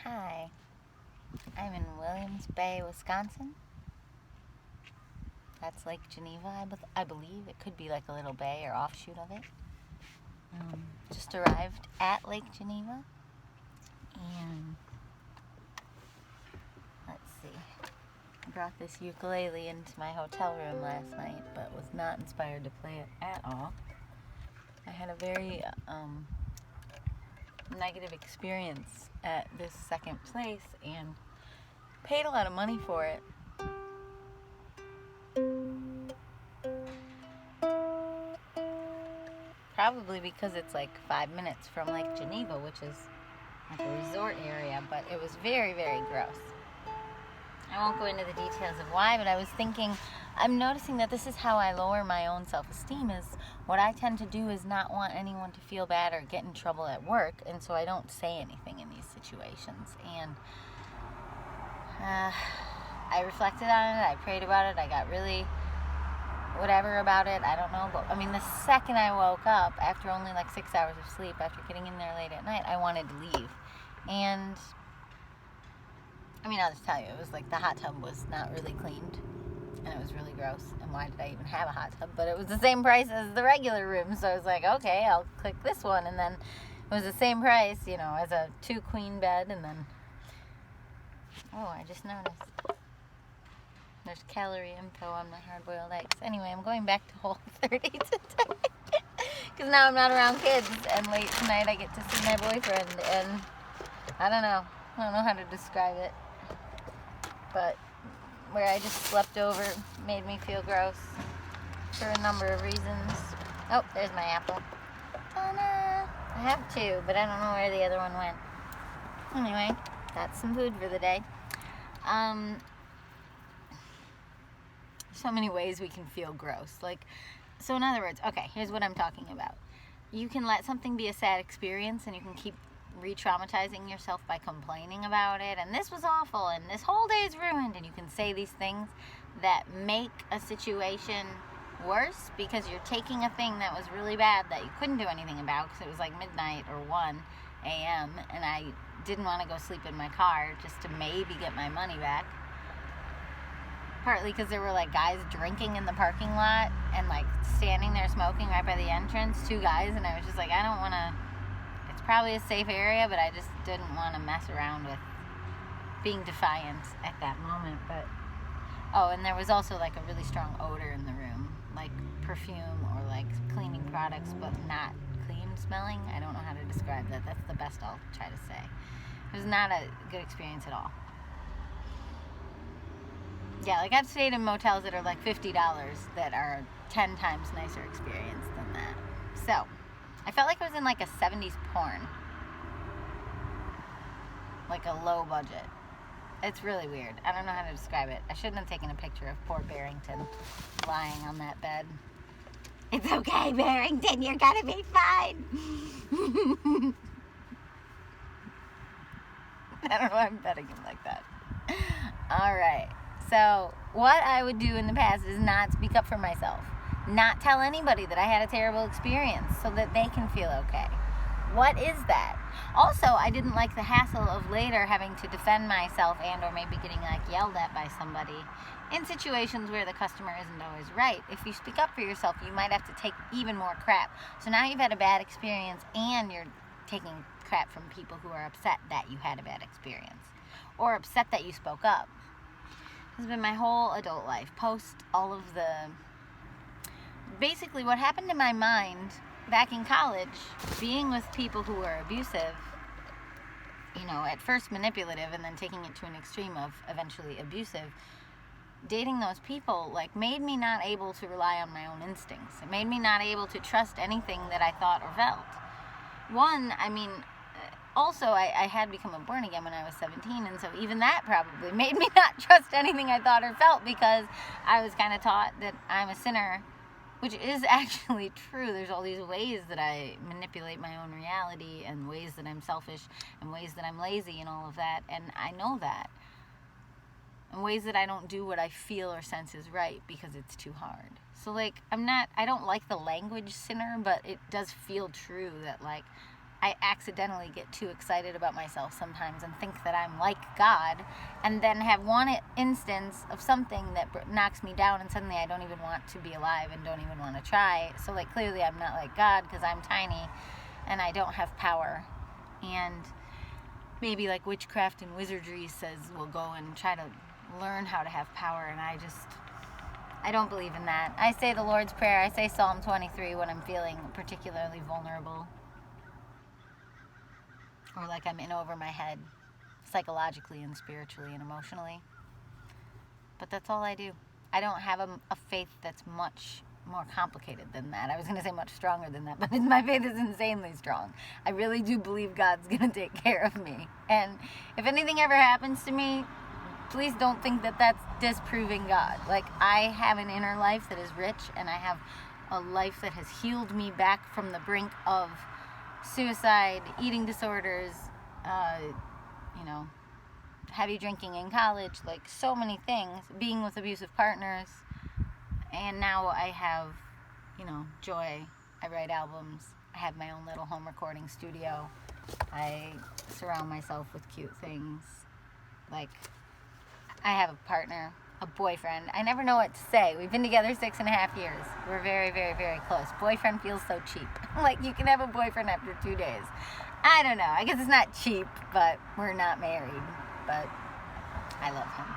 Hi, I'm in Williams Bay, Wisconsin. That's Lake Geneva, I believe. It could be like a little bay or offshoot of it. Just arrived at Lake Geneva, and let's see. I brought this ukulele into my hotel room last night, but was not inspired to play it at all. I had a very negative experience at this second place and paid a lot of money for it. Probably because it's like 5 minutes from Lake Geneva, which is like a resort area, but it was very, very gross. I won't go into the details of why, but I was thinking, I'm noticing that this is how I lower my own self-esteem. Is what I tend to do is not want anyone to feel bad or get in trouble at work, and so I don't say anything in these situations. And I reflected on it, I prayed about it, I got really whatever about it, I don't know, but I mean, the second I woke up, after only like 6 hours of sleep, after getting in there late at night, I wanted to leave. And I mean, I'll just tell you, it was like the hot tub was not really cleaned, and it was really gross, and why did I even have a hot tub? But it was the same price as the regular room, so I was like, okay, I'll click this one, and then it was the same price, as a 2-queen bed, and then, oh, I just noticed. There's calorie info on my hard-boiled eggs. Anyway, I'm going back to Whole30 today. Because now I'm not around kids, and late tonight I get to see my boyfriend, and I don't know how to describe it. But where I just slept over made me feel gross for a number of reasons. Oh, there's my apple. Ta-da! I have 2, but I don't know where the other one went. Anyway, that's some food for the day. So many ways we can feel gross. So in other words, okay, here's what I'm talking about. You can let something be a sad experience, and you can keep re-traumatizing yourself by complaining about it, and this was awful, and this whole day is ruined, and you can say these things that make a situation worse because you're taking a thing that was really bad that you couldn't do anything about because it was like midnight or 1 a.m. and I didn't want to go sleep in my car just to maybe get my money back. Partly because there were like guys drinking in the parking lot and like standing there smoking right by the entrance, 2 guys, and I was just like, I don't want to, it's probably a safe area, but I just didn't want to mess around with being defiant at that moment. But and there was also like a really strong odor in the room, like perfume or like cleaning products, but not clean smelling. I don't know how to describe that. That's the best I'll try to say. It was not a good experience at all. Yeah, like I've stayed in motels that are like $50 that are 10 times nicer experience than that. So, I felt like I was in like a 70s porn. Like a low budget. It's really weird. I don't know how to describe it. I shouldn't have taken a picture of poor Barrington lying on that bed. It's okay, Barrington, you're gonna be fine. I don't know why I'm petting him like that. Alright. So, what I would do in the past is not speak up for myself. Not tell anybody that I had a terrible experience so that they can feel okay. What is that? Also, I didn't like the hassle of later having to defend myself and or maybe getting like yelled at by somebody in situations where the customer isn't always right. If you speak up for yourself, you might have to take even more crap. So now you've had a bad experience and you're taking crap from people who are upset that you had a bad experience or upset that you spoke up. Has been my whole adult life, post all of basically what happened in my mind back in college, being with people who were abusive, at first manipulative and then taking it to an extreme of eventually abusive. Dating those people, made me not able to rely on my own instincts. It made me not able to trust anything that I thought or felt. Also, I had become a born again when I was 17, and so even that probably made me not trust anything I thought or felt because I was kind of taught that I'm a sinner, which is actually true. There's all these ways that I manipulate my own reality and ways that I'm selfish and ways that I'm lazy and all of that, and I know that. And ways that I don't do what I feel or sense is right because it's too hard. So, I don't like the language sinner, but it does feel true that, I accidentally get too excited about myself sometimes and think that I'm like God, and then have one instance of something that knocks me down, and suddenly I don't even want to be alive and don't even want to try. So like clearly I'm not like God because I'm tiny and I don't have power. And maybe like witchcraft and wizardry says we'll go and try to learn how to have power, and I don't believe in that. I say the Lord's Prayer. I say Psalm 23 when I'm feeling particularly vulnerable, or like I'm in over my head, psychologically and spiritually and emotionally. But that's all I do. I don't have a faith that's much more complicated than that. I was going to say much stronger than that, but my faith is insanely strong. I really do believe God's going to take care of me. And if anything ever happens to me, please don't think that that's disproving God. Like, I have an inner life that is rich, and I have a life that has healed me back from the brink of suicide, eating disorders, heavy drinking in college, like so many things, being with abusive partners. And now I have, joy. I write albums. I have my own little home recording studio. I surround myself with cute things. Like, I have a partner, a boyfriend. I never know what to say. We've been together 6.5 years. We're very, very, very close. Boyfriend feels so cheap. Like, you can have a boyfriend after 2 days. I don't know. I guess it's not cheap, but we're not married. But I love him.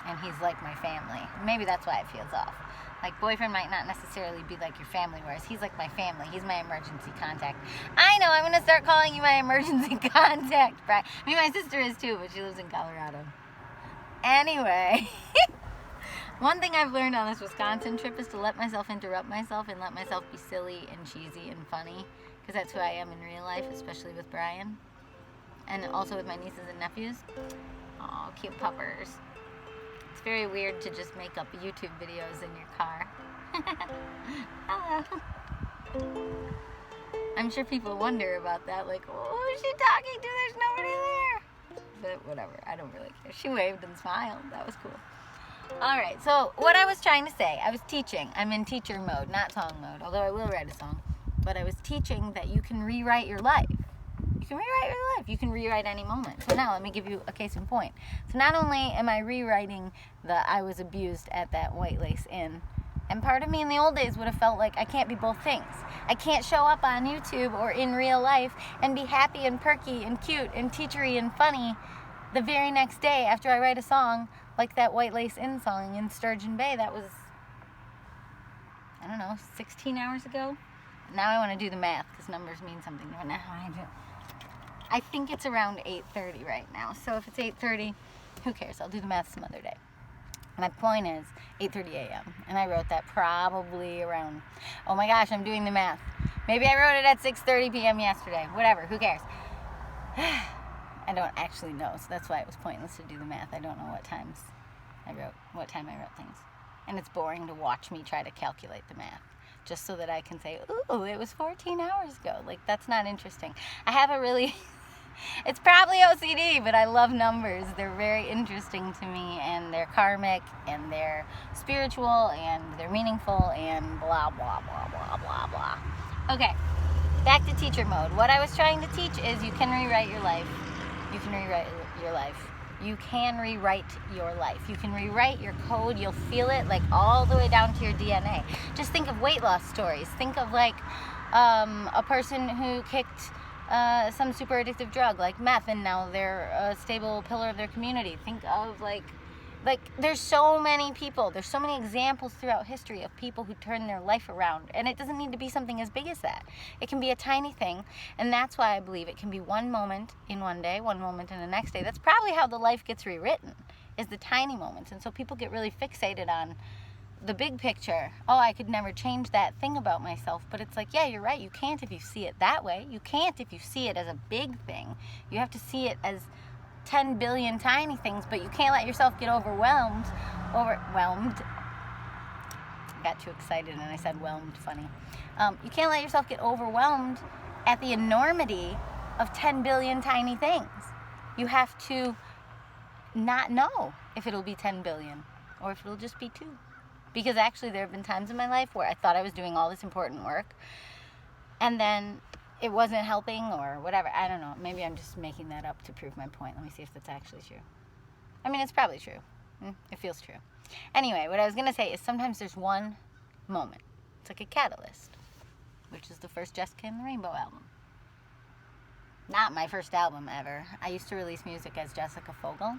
And he's like my family. Maybe that's why it feels off. Like, boyfriend might not necessarily be like your family, whereas he's like my family. He's my emergency contact. I know, I'm going to start calling you my emergency contact. I mean, my sister is too, but she lives in Colorado. Anyway, one thing I've learned on this Wisconsin trip is to let myself interrupt myself and let myself be silly and cheesy and funny, because that's who I am in real life, especially with Brian, and also with my nieces and nephews. Oh, cute puppers. It's very weird to just make up YouTube videos in your car. Hello. I'm sure people wonder about that, like, oh, who's she talking to? There's nobody there. But whatever, I don't really care. She waved and smiled. That was cool. Alright, so what I was trying to say, I was teaching. I'm in teacher mode, not song mode, although I will write a song. But I was teaching that you can rewrite your life. You can rewrite your life. You can rewrite any moment. So now let me give you a case in point. So not only am I rewriting the I was abused at that White Lace Inn, and part of me in the old days would have felt like I can't be both things. I can't show up on YouTube or in real life and be happy and perky and cute and teachery and funny the very next day after I write a song like that White Lace Inn song in Sturgeon Bay. That was, 16 hours ago. Now I want to do the math because numbers mean something. But now I do. I think it's around 8:30 right now. So if it's 8:30, who cares? I'll do the math some other day. My point is 8:30 a.m. And I wrote that probably around, oh my gosh, I'm doing the math. Maybe I wrote it at 6:30 p.m. yesterday. Whatever, who cares? I don't actually know, so that's why it was pointless to do the math. I don't know what time I wrote things. And it's boring to watch me try to calculate the math, just so that I can say, ooh, it was 14 hours ago. Like, that's not interesting. I have a really... It's probably OCD, but I love numbers. They're very interesting to me, and they're karmic, and they're spiritual, and they're meaningful, and blah, blah, blah, blah, blah, blah. Okay, back to teacher mode. What I was trying to teach is you can rewrite your life. You can rewrite your life. You can rewrite your life. You can rewrite your code. You'll feel it, like, all the way down to your DNA. Just think of weight loss stories. Think of, like, a person who kicked... some super addictive drug like meth, and now they're a stable pillar of their community. Think of like there's so many people, there's so many examples throughout history of people who turn their life around, and it doesn't need to be something as big as that. It can be a tiny thing, and that's why I believe it can be one moment in one day, one moment in the next day. That's probably how the life gets rewritten, is the tiny moments. And so people get really fixated on the big picture. Oh, I could never change that thing about myself. But it's like, yeah, you're right. You can't if you see it that way. You can't if you see it as a big thing. You have to see it as 10 billion tiny things, but you can't let yourself get overwhelmed. I got too excited and I said whelmed, funny. You can't let yourself get overwhelmed at the enormity of 10 billion tiny things. You have to not know if it'll be 10 billion or if it'll just be 2. Because actually there have been times in my life where I thought I was doing all this important work, and then it wasn't helping or whatever. I don't know. Maybe I'm just making that up to prove my point. Let me see if that's actually true. I mean, it's probably true. It feels true. Anyway, what I was going to say is sometimes there's one moment. It's like a catalyst, which is the first Jessica and the Rainbow album. Not my first album ever. I used to release music as Jessica Fogel.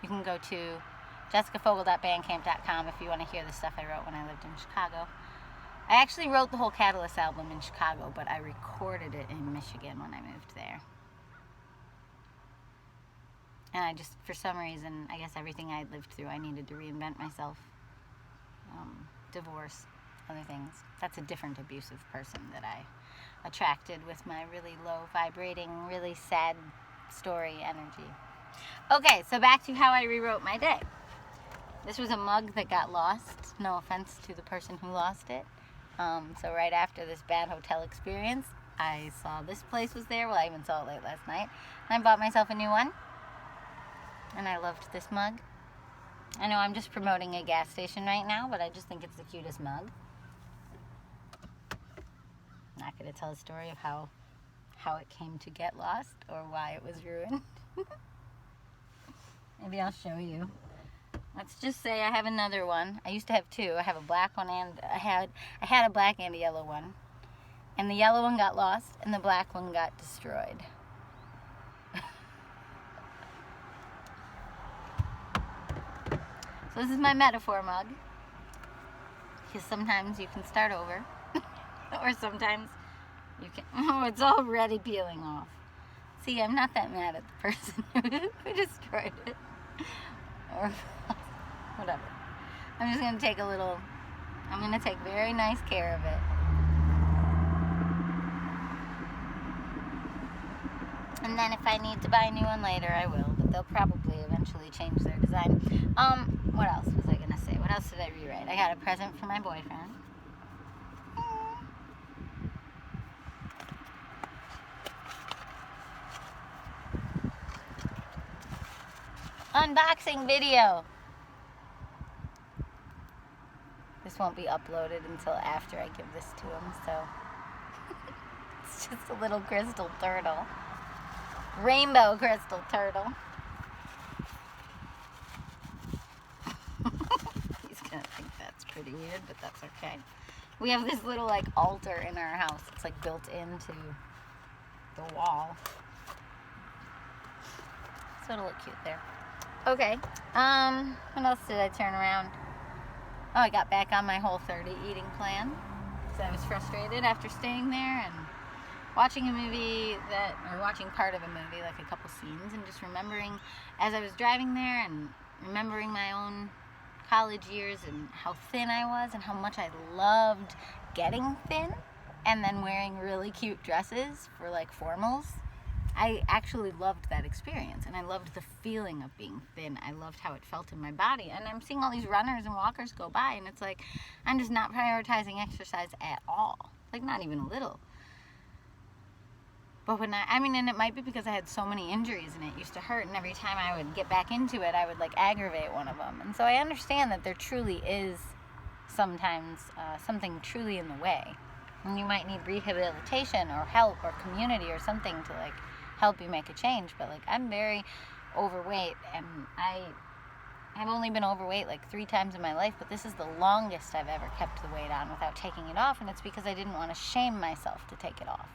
You can go to jessicafogel.bandcamp.com if you want to hear the stuff I wrote when I lived in Chicago. I actually wrote the whole Catalyst album in Chicago, but I recorded it in Michigan when I moved there. And I just, for some reason, I guess everything I had lived through, I needed to reinvent myself. Divorce, other things. That's a different abusive person that I attracted with my really low vibrating, really sad story energy. Okay, so back to how I rewrote my day. This was a mug that got lost. No offense to the person who lost it. So right after this bad hotel experience, I saw this place was there. Well, I even saw it late last night. And I bought myself a new one. And I loved this mug. I know I'm just promoting a gas station right now, but I just think it's the cutest mug. I'm not going to tell a story of how it came to get lost or why it was ruined. Maybe I'll show you. Let's just say I have another one. I used to have two. I have a black one and I had a black and a yellow one. And the yellow one got lost and the black one got destroyed. So this is my metaphor mug. Because sometimes you can start over. Or sometimes you can... Oh, it's already peeling off. See, I'm not that mad at the person who destroyed it. Or whatever. I'm just going to take I'm going to take very nice care of it. And then if I need to buy a new one later, I will. But they'll probably eventually change their design. What else was I going to say? What else did I rewrite? I got a present for my boyfriend. Unboxing video. This won't be uploaded until after I give this to him, so it's just a little crystal turtle. Rainbow crystal turtle. He's gonna think that's pretty weird, but that's okay. We have this little like altar in our house. It's like built into the wall. So it'll look cute there. Okay, what else did I turn around? Oh, I got back on my Whole30 eating plan. So I was frustrated after staying there and watching a movie or watching part of a movie, like a couple scenes, and just remembering as I was driving there and remembering my own college years and how thin I was and how much I loved getting thin and then wearing really cute dresses for like formals. I actually loved that experience, and I loved the feeling of being thin. I loved how it felt in my body, and I'm seeing all these runners and walkers go by, and it's like I'm just not prioritizing exercise at all, like not even a little. But when and it might be because I had so many injuries and it used to hurt, and every time I would get back into it, I would like aggravate one of them. And so I understand that there truly is sometimes something truly in the way, and you might need rehabilitation or help or community or something to like help you make a change. But like I'm very overweight, and I've only been overweight like 3 times in my life, but this is the longest I've ever kept the weight on without taking it off, and it's because I didn't want to shame myself to take it off.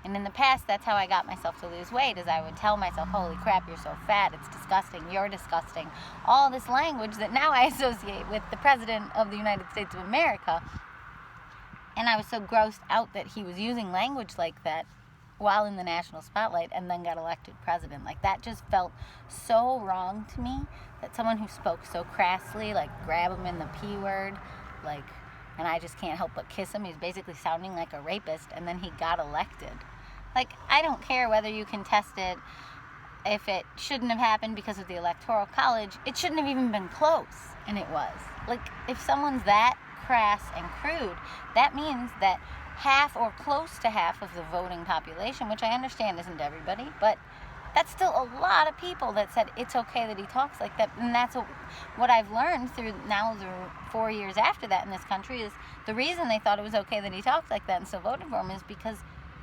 And in the past, that's how I got myself to lose weight, is I would tell myself, holy crap, you're so fat, it's disgusting, you're disgusting. All this language that now I associate with the President of the United States of America. And I was so grossed out that he was using language like that while in the national spotlight and then got elected president. Like, that just felt so wrong to me, that someone who spoke so crassly, like grab him in the P word, like, and I just can't help but kiss him. He's basically sounding like a rapist, and then he got elected. Like, I don't care whether you contest it. If it shouldn't have happened because of the Electoral College, it shouldn't have even been close, and it was. Like, if someone's that crass and crude, that means that half or close to half of the voting population, which I understand isn't everybody, but that's still a lot of people that said it's okay that he talks like that. And that's what I've learned through now the 4 years after that in this country, is the reason they thought it was okay that he talked like that and still voted for him is because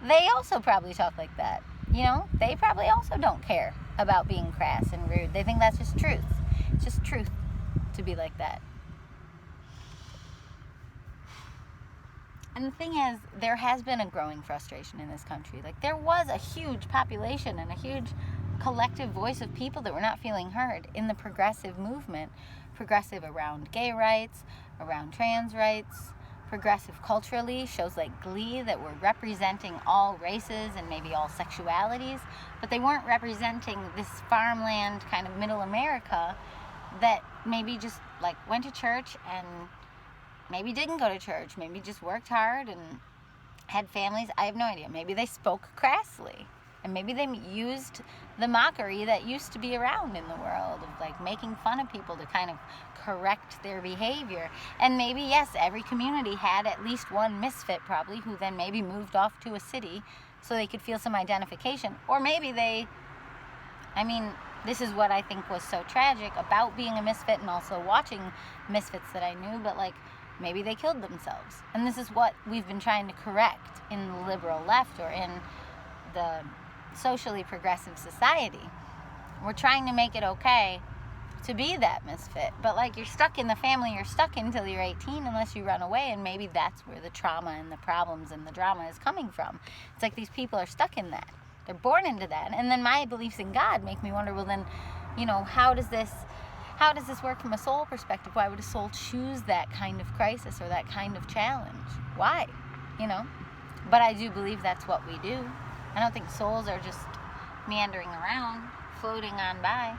they also probably talk like that. You know, they probably also don't care about being crass and rude. They think that's just truth. It's just truth to be like that. And the thing is, there has been a growing frustration in this country. Like, there was a huge population and a huge collective voice of people that were not feeling heard in the progressive movement. Progressive around gay rights, around trans rights, progressive culturally, shows like Glee that were representing all races and maybe all sexualities, but they weren't representing this farmland kind of middle America that maybe just like went to church and maybe didn't go to church, maybe just worked hard and had families. I have no idea. Maybe they spoke crassly, and maybe they used the mockery that used to be around in the world of like making fun of people to kind of correct their behavior. And maybe, yes, every community had at least one misfit probably who then maybe moved off to a city so they could feel some identification. Or maybe this is what I think was so tragic about being a misfit and also watching misfits that I knew, but like maybe they killed themselves. And this is what we've been trying to correct in the liberal left or in the socially progressive society. We're trying to make it okay to be that misfit, but like you're stuck in the family you're stuck in until you're 18 unless you run away, and maybe that's where the trauma and the problems and the drama is coming from. It's like these people are stuck in that. They're born into that. And then my beliefs in God make me wonder, well then, you know, how does this work from a soul perspective? Why would a soul choose that kind of crisis or that kind of challenge? Why? You know? But I do believe that's what we do. I don't think souls are just meandering around, floating on by.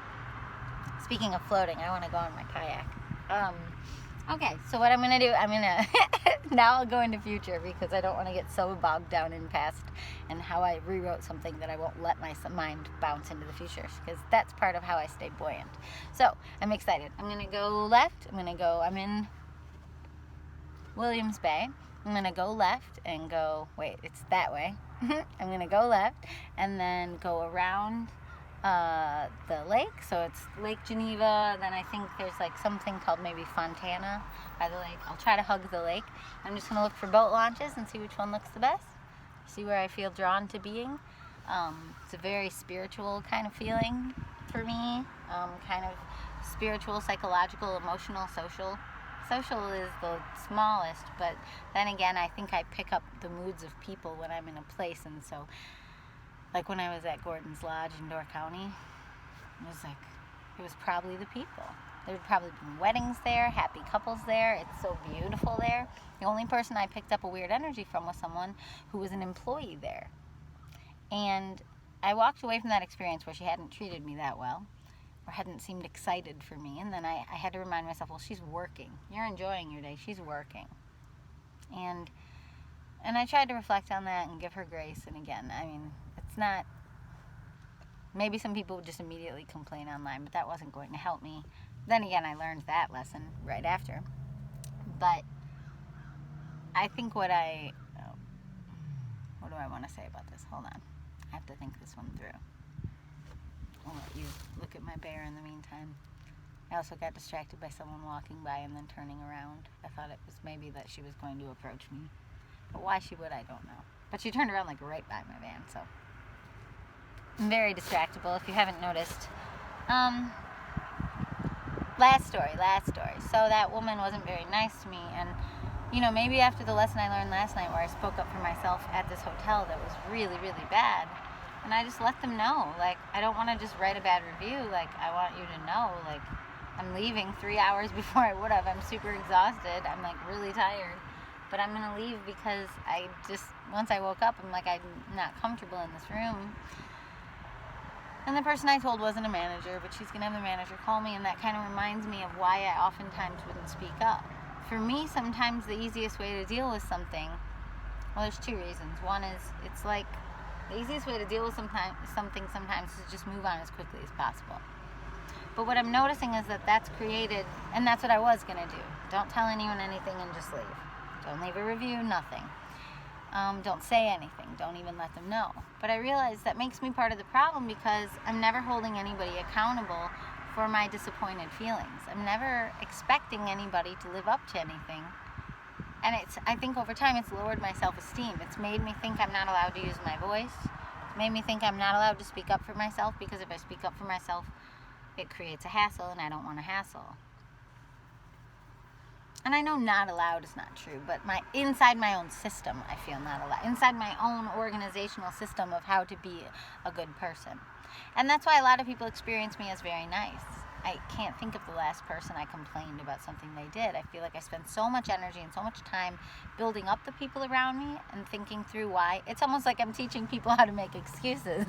Speaking of floating, I want to go on my kayak. Okay, so what I'm going to do, now I'll go into future because I don't want to get so bogged down in past and how I rewrote something that I won't let my mind bounce into the future, because that's part of how I stay buoyant. So, I'm excited. I'm going to go left. I'm in Williams Bay. I'm going to go left and go, it's that way. I'm going to go left and then go around the lake. So it's Lake Geneva. Then I think there's like something called maybe Fontana by the lake. I'll try to hug the lake. I'm just going to look for boat launches and see which one looks the best. See where I feel drawn to being. It's a very spiritual kind of feeling for me. Kind of spiritual, psychological, emotional, social. Social is the smallest, but then again, I think I pick up the moods of people when I'm in a place, and so, like when I was at Gordon's Lodge in Door County, it was probably the people. There had probably been weddings there, happy couples there. It's so beautiful there. The only person I picked up a weird energy from was someone who was an employee there. And I walked away from that experience where she hadn't treated me that well, or hadn't seemed excited for me, and then I had to remind myself, well, she's working. You're enjoying your day. She's working. And I tried to reflect on that and give her grace, and again, it's not, maybe some people would just immediately complain online, but that wasn't going to help me. Then again, I learned that lesson right after. But I think what do I want to say about this? Hold on. I have to think this one through. I'll let you look at my bear in the meantime. I also got distracted by someone walking by and then turning around. I thought it was maybe that she was going to approach me. But why she would, I don't know. But she turned around like right by my van, so I'm very distractible if you haven't noticed. Last story. So that woman wasn't very nice to me, and you know, maybe after the lesson I learned last night where I spoke up for myself at this hotel that was really, really bad, and I just let them know, like, I don't want to just write a bad review, like, I want you to know, like, I'm leaving 3 hours before I would have. I'm super exhausted. I'm like really tired, but I'm gonna leave because once I woke up, I'm like, I'm not comfortable in this room. And the person I told wasn't a manager, but she's going to have the manager call me, and that kind of reminds me of why I oftentimes wouldn't speak up. For me, sometimes the easiest way to deal with something, well, there's two reasons. One is, it's like, the easiest way to deal with something sometimes is just move on as quickly as possible. But what I'm noticing is that that's created, and that's what I was going to do. Don't tell anyone anything and just leave. Don't leave a review, nothing. Don't say anything. Don't even let them know. But I realize that makes me part of the problem because I'm never holding anybody accountable for my disappointed feelings. I'm never expecting anybody to live up to anything And I think over time it's lowered my self-esteem. It's made me think I'm not allowed to use my voice. It's made me think I'm not allowed to speak up for myself, because if I speak up for myself, it creates a hassle, and I don't want a hassle. And I know not allowed is not true, but inside my own system, I feel not allowed. Inside my own organizational system of how to be a good person. And that's why a lot of people experience me as very nice. I can't think of the last person I complained about something they did. I feel like I spend so much energy and so much time building up the people around me and thinking through why. It's almost like I'm teaching people how to make excuses.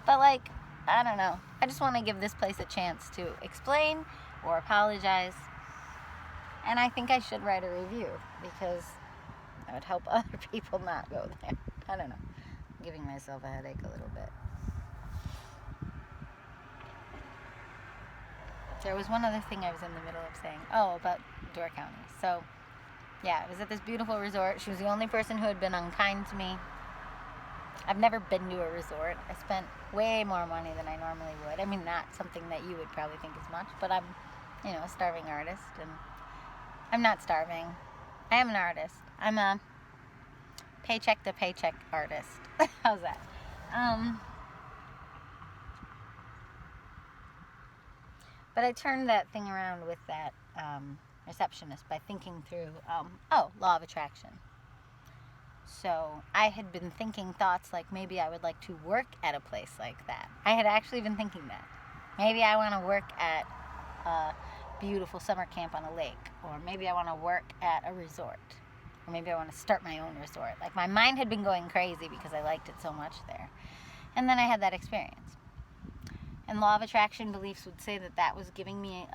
But like, I don't know. I just want to give this place a chance to explain or apologize. And I think I should write a review, because that would help other people not go there. I don't know. I'm giving myself a headache a little bit. There was one other thing I was in the middle of saying. Oh, about Door County. So, yeah, I was at this beautiful resort. She was the only person who had been unkind to me. I've never been to a resort. I spent way more money than I normally would. I mean, not something that you would probably think is much, but I'm, a starving artist, and I'm not starving. I am an artist. I'm a paycheck to paycheck artist. How's that? But I turned that thing around with that receptionist by thinking through, law of attraction. So I had been thinking thoughts like maybe I would like to work at a place like that. I had actually been thinking that. Maybe I want to work at a beautiful summer camp on a lake, or maybe I want to work at a resort, or maybe I want to start my own resort. Like, my mind had been going crazy because I liked it so much there. And then I had that experience. And law of attraction beliefs would say that was giving me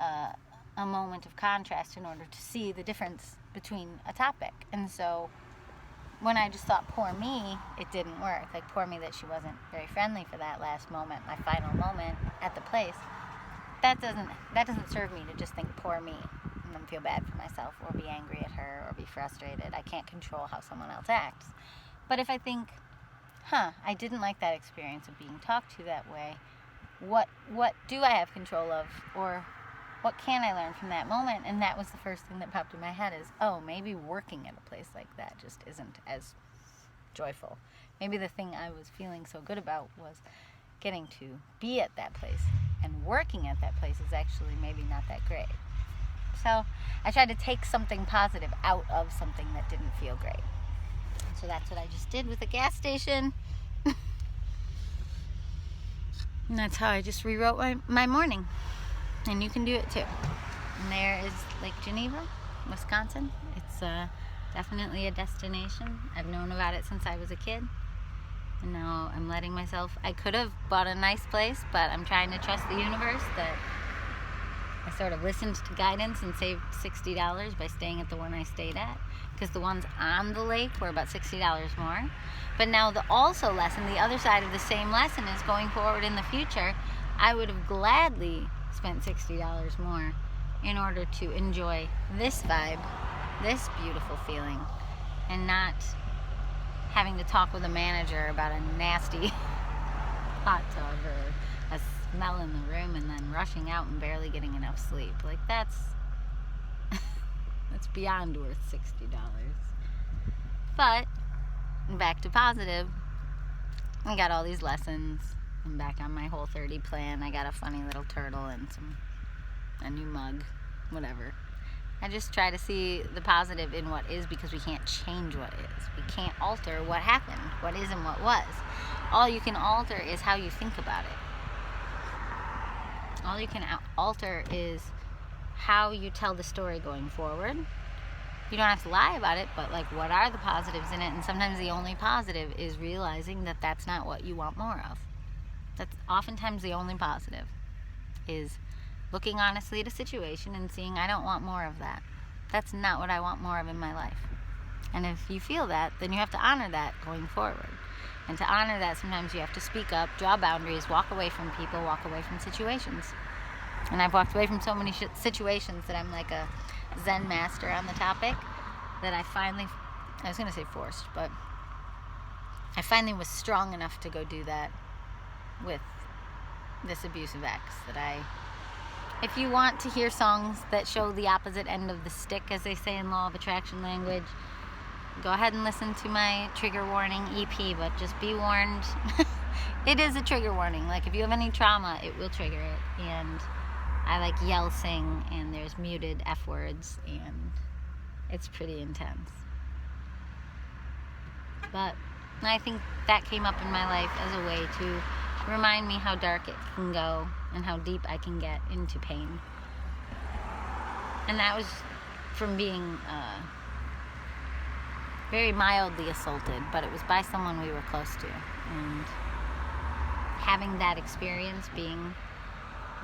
a moment of contrast in order to see the difference between a topic. And so when I just thought, poor me, it didn't work. Like, poor me that she wasn't very friendly for that last moment, my final moment at the place. That doesn't serve me to just think, poor me, and then feel bad for myself, or be angry at her, or be frustrated. I can't control how someone else acts. But if I think, I didn't like that experience of being talked to that way, what do I have control of, or what can I learn from that moment? And that was the first thing that popped in my head is, maybe working at a place like that just isn't as joyful. Maybe the thing I was feeling so good about was getting to be at that place, and working at that place is actually maybe not that great. So I tried to take something positive out of something that didn't feel great. So that's what I just did with the gas station. And that's how I just rewrote my morning. And you can do it too. And there is Lake Geneva, Wisconsin. It's definitely a destination. I've known about it since I was a kid. And now I'm letting myself, I could have bought a nice place, but I'm trying to trust the universe that I sort of listened to guidance and saved $60 by staying at the one I stayed at. Because the ones on the lake were about $60 more. But now the other side of the same lesson is going forward in the future, I would have gladly spent $60 more in order to enjoy this vibe, this beautiful feeling, and not having to talk with a manager about a nasty hot tub or a smell in the room and then rushing out and barely getting enough sleep. Like, that's beyond worth $60. But back to positive, I got all these lessons. I'm back on my Whole30 plan. I got a funny little turtle and a new mug, whatever. I just try to see the positive in what is, because we can't change what is. We can't alter what happened, what is and what was. All you can alter is how you think about it. All you can alter is how you tell the story going forward. You don't have to lie about it, but like, what are the positives in it? And sometimes the only positive is realizing that that's not what you want more of. That's oftentimes the only positive, is looking honestly at a situation and seeing, I don't want more of that. That's not what I want more of in my life. And if you feel that, then you have to honor that going forward. And to honor that, sometimes you have to speak up, draw boundaries, walk away from people, walk away from situations. And I've walked away from so many situations that I'm like a Zen master on the topic, that I was going to say forced, but I finally was strong enough to go do that with this abusive ex. If you want to hear songs that show the opposite end of the stick, as they say in law of attraction language, go ahead and listen to my trigger warning EP, but just be warned, it is a trigger warning. Like, if you have any trauma, it will trigger it. And I like yell sing, and there's muted F words, and it's pretty intense. But I think that came up in my life as a way to remind me how dark it can go and how deep I can get into pain. And that was from being very mildly assaulted, but it was by someone we were close to. And having that experience, being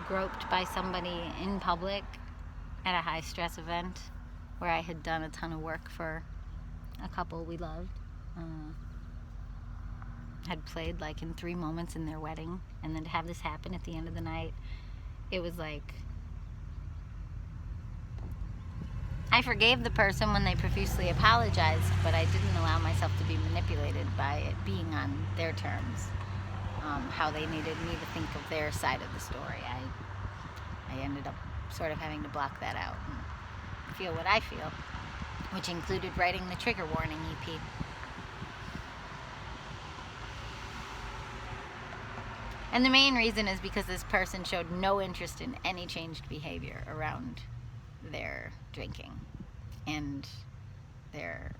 groped by somebody in public at a high stress event where I had done a ton of work for a couple we loved, had played like in 3 moments in their wedding, and then to have this happen at the end of the night, it was like, I forgave the person when they profusely apologized, but I didn't allow myself to be manipulated by it being on their terms, how they needed me to think of their side of the story. I ended up sort of having to block that out and feel what I feel, which included writing the trigger warning EP. And the main reason is because this person showed no interest in any changed behavior around their drinking and their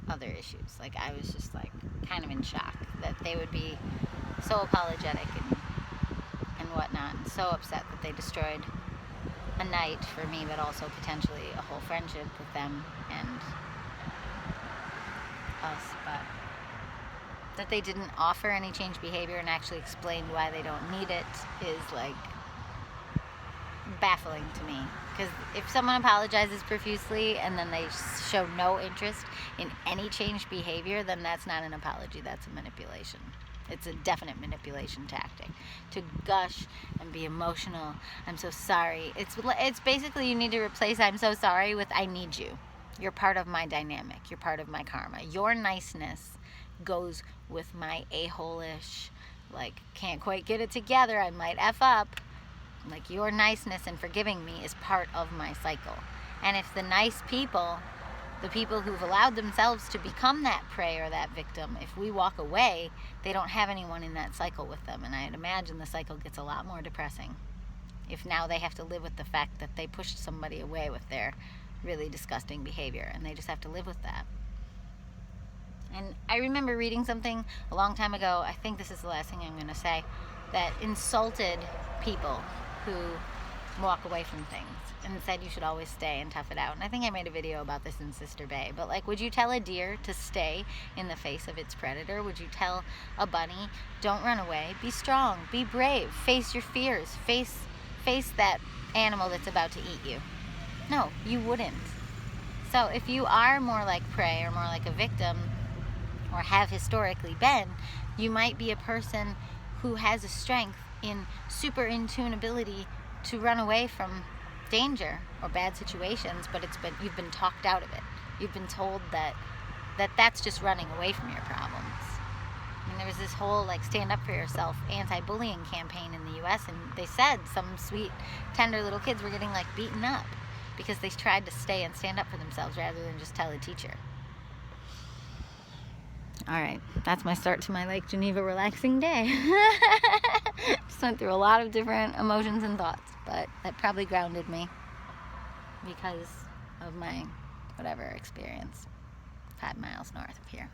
other issues. Like, I was just like kind of in shock that they would be so apologetic and whatnot, and so upset that they destroyed a night for me, but also potentially a whole friendship with them and us. But that they didn't offer any changed behavior and actually explained why they don't need it is like baffling to me. Because if someone apologizes profusely and then they show no interest in any changed behavior, then that's not an apology, that's a manipulation. It's a definite manipulation tactic. To gush and be emotional, I'm so sorry. It's basically, you need to replace I'm so sorry with I need you. You're part of my dynamic. You're part of my karma. Your niceness goes with my a-hole-ish, like, can't quite get it together, I might F up. Like, your niceness and forgiving me is part of my cycle. And if the nice people, the people who've allowed themselves to become that prey or that victim, if we walk away, they don't have anyone in that cycle with them. And I'd imagine the cycle gets a lot more depressing if now they have to live with the fact that they pushed somebody away with their really disgusting behavior, and they just have to live with that. And I remember reading something a long time ago, I think this is the last thing I'm going to say, that insulted people who walk away from things and said you should always stay and tough it out. And I think I made a video about this in Sister Bay. But like, would you tell a deer to stay in the face of its predator? Would you tell a bunny, don't run away, be strong, be brave, face your fears, face that animal that's about to eat you? No, you wouldn't. So if you are more like prey or more like a victim, or have historically been, you might be a person who has a strength in super in tune ability to run away from danger or bad situations, but you've been talked out of it. You've been told that that's just running away from your problems. I mean, there was this whole like stand up for yourself anti-bullying campaign in the US, and they said some sweet tender little kids were getting like beaten up because they tried to stay and stand up for themselves rather than just tell a teacher. Alright, that's my start to my Lake Geneva relaxing day. Just went through a lot of different emotions and thoughts, but that probably grounded me because of my whatever experience 5 miles north of here.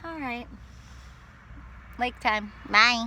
Alright, lake time. Bye.